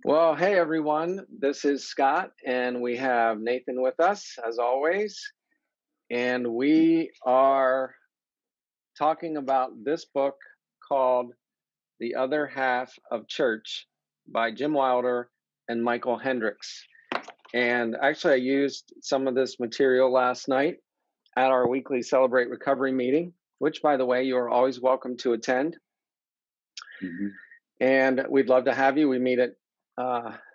Well, hey everyone, this is Scott, and we have Nathan with us as always, and we are talking about this book called The Other Half of Church by Jim Wilder and Michael Hendricks. And actually, I used some of this material last night at our weekly Celebrate Recovery meeting, which, by the way, you are always welcome to attend. Mm-hmm. And we'd love to have you. We meet at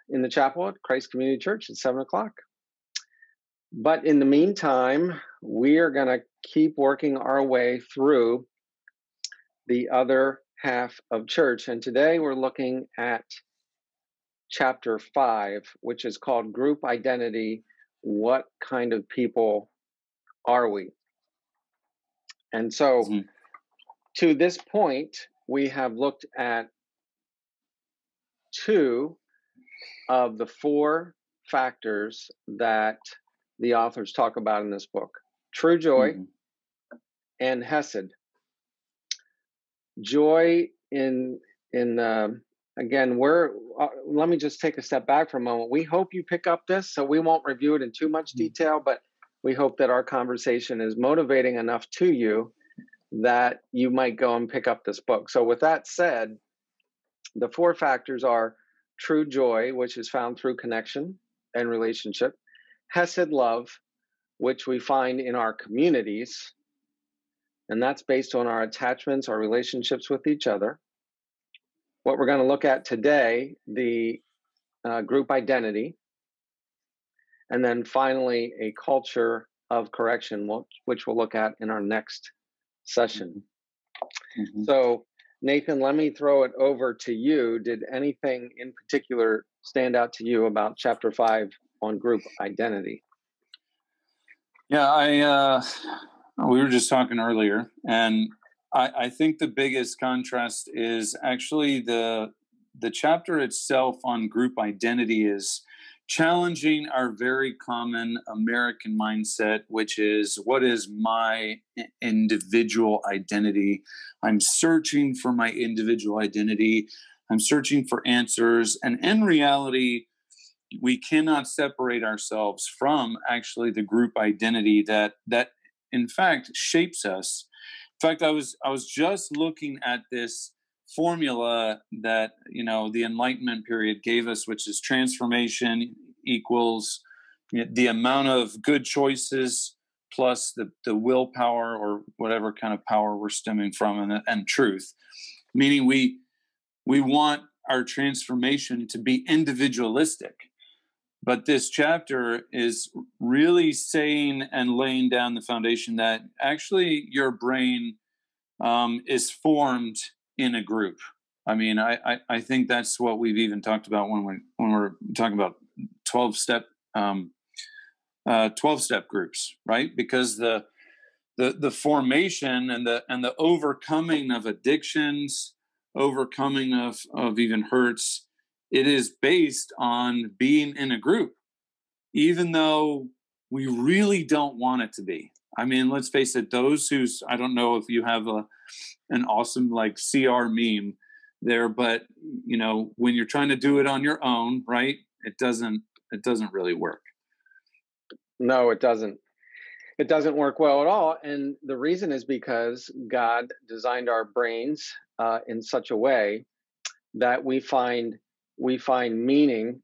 in the chapel at Christ Community Church at 7:00. But in the meantime, we are going to keep working our way through the other half of church. And today we're looking at chapter 5, which is called Group Identity. What kind of people are we? And so to this point, we have looked at 2 of the 4 factors that the authors talk about in this book: true joy and hesed. Joy again, let me just take a step back for a moment. We hope you pick up this, so we won't review it in too much detail, but we hope that our conversation is motivating enough to you that you might go and pick up this book. So with that said, the 4 factors are true joy, which is found through connection and relationship; hesed love, which we find in our communities, and that's based on our attachments, our relationships with each other. What we're going to look at today, the group identity, and then finally a culture of correction, which we'll look at in our next session. Mm-hmm. So Nathan, let me throw it over to you. Did anything in particular stand out to you about chapter 5 on group identity? Yeah, we were just talking earlier, and I think the biggest contrast is actually the chapter itself on group identity is challenging our very common American mindset, which is, what is my individual identity? I'm searching for my individual identity. I'm searching for answers. And in reality, we cannot separate ourselves from actually the group identity that in fact shapes us. In fact, I was just looking at this formula that, the Enlightenment period gave us, which is transformation equals the amount of good choices plus the willpower or whatever kind of power we're stemming from, and truth. Meaning we want our transformation to be individualistic. But this chapter is really saying and laying down the foundation that actually your brain is formed in a group. I mean, I think that's what we've even talked about when we're talking about 12-step groups, right? Because the formation and the overcoming of addictions, overcoming of even hurts, it is based on being in a group, even though we really don't want it to be. I mean, let's face it, I don't know if you have an awesome CR meme there, but when you're trying to do it on your own, right? It doesn't really work. No, it doesn't. It doesn't work well at all. And the reason is because God designed our brains in such a way that we find meaning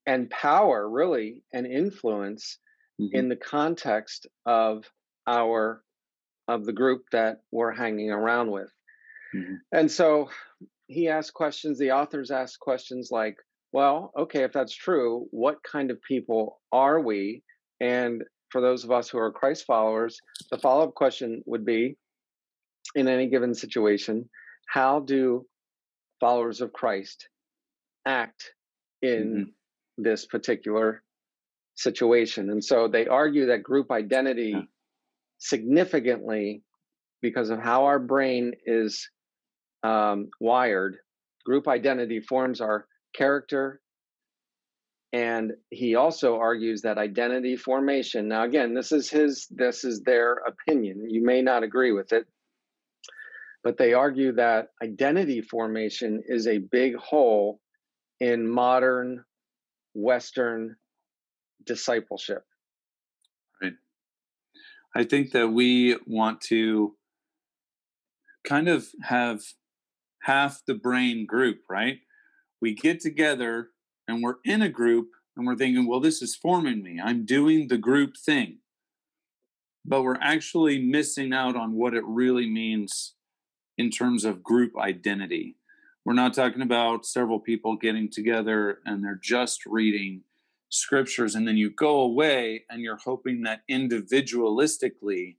and power, really, and influence in the context of the group that we're hanging around with. And so he asked questions, the authors asked questions like, well, okay, if that's true, what kind of people are we? And for those of us who are Christ followers, the follow-up question would be, in any given situation, how do followers of Christ act in this particular situation? And so they argue that group identity significantly, because of how our brain is wired, group identity forms our character And he also argues that identity formation, now again, this is their opinion. You may not agree with it, but they argue that identity formation is a big hole in modern Western discipleship. Right. I think that we want to kind of have half the brain group, right? We get together and we're in a group and we're thinking, well, this is forming me. I'm doing the group thing. But we're actually missing out on what it really means in terms of group identity. We're not talking about several people getting together and they're just reading scriptures and then you go away and you're hoping that individualistically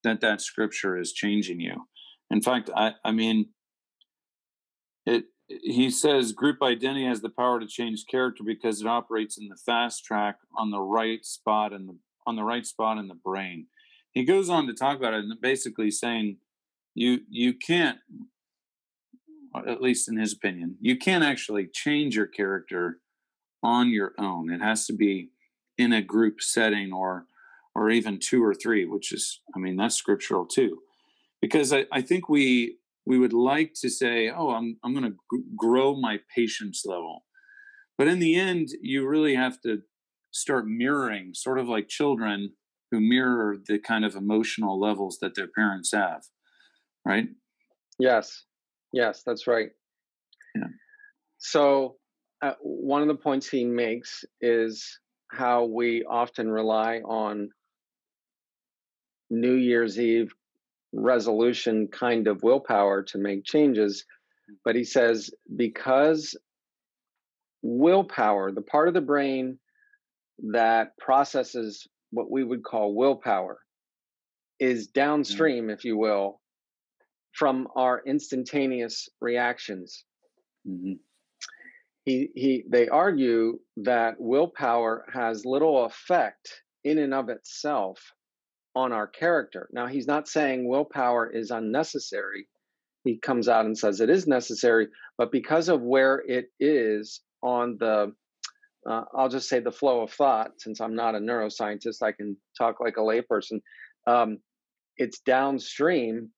that scripture is changing you. In fact, I mean, he says group identity has the power to change character because it operates in the fast track on the right spot in the brain. He goes on to talk about it and basically saying you can't, at least in his opinion, you can't actually change your character on your own. It has to be in a group setting or even two or three, which is, I mean, that's scriptural too. Because I think we would like to say, oh, I'm going to grow my patience level. But in the end, you really have to start mirroring, sort of like children who mirror the kind of emotional levels that their parents have, right? Yes, that's right. Yeah. So one of the points he makes is how we often rely on New Year's Eve resolution kind of willpower to make changes. But he says because willpower, the part of the brain that processes what we would call willpower, is downstream, if you will, from our instantaneous reactions. Mm-hmm. They argue that willpower has little effect in and of itself on our character. Now, he's not saying willpower is unnecessary. He comes out and says it is necessary, but because of where it is on the, I'll just say the flow of thought, since I'm not a neuroscientist, I can talk like a layperson. It's downstream.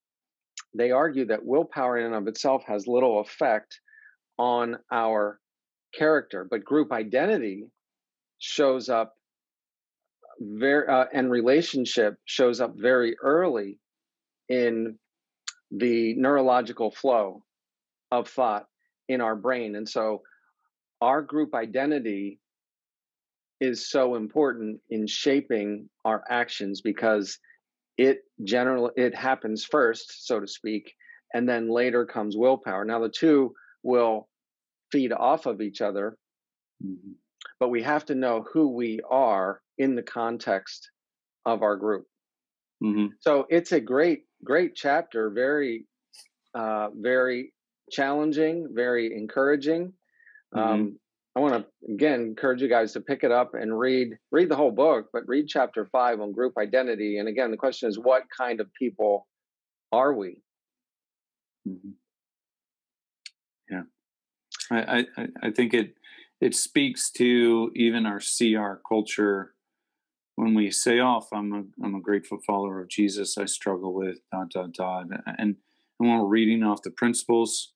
They argue that willpower in and of itself has little effect on our character, but group identity shows up and relationship shows up very early in the neurological flow of thought in our brain. And so our group identity is so important in shaping our actions because it happens first, so to speak, and then later comes willpower. Now the two will feed off of each other, mm-hmm. but we have to know who we are in the context of our group. Mm-hmm. So it's a great chapter, very, very challenging, very encouraging. Mm-hmm. I want to again encourage you guys to pick it up and read the whole book, but read chapter 5 on group identity. And again, the question is, what kind of people are we? Mm-hmm. Yeah, I think it speaks to even our CR culture when we say off, I'm a grateful follower of Jesus. I struggle with ... And when we're reading off the principles,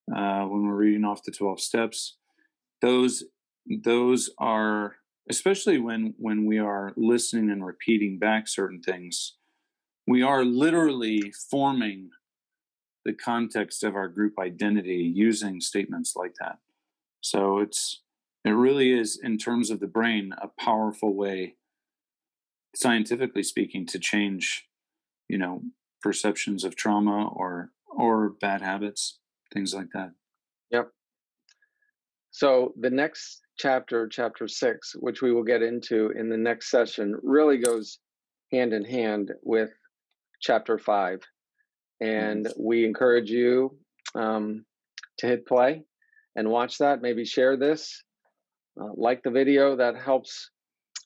when we're reading off the 12 steps, those are, especially when we are listening and repeating back certain things, we are literally forming the context of our group identity using statements like that. So it really is, in terms of the brain, a powerful way, scientifically speaking, to change, perceptions of trauma or bad habits, things like that. Yep. So the next chapter 6, which we will get into in the next session, really goes hand in hand with chapter 5. And we encourage you to hit play and watch that. Maybe share this, like the video. That helps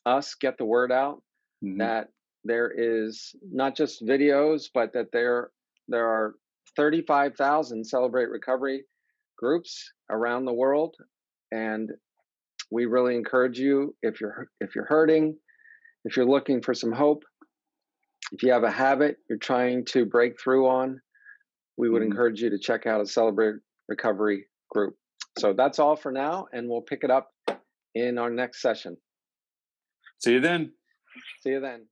us get the word out, mm-hmm. that there is not just videos, but that there are 35,000 Celebrate Recovery groups around the world. And we really encourage you, if you're hurting, if you're looking for some hope, if you have a habit you're trying to break through on, we would encourage you to check out a Celebrate Recovery group. So that's all for now, and we'll pick it up in our next session. See you then. See you then.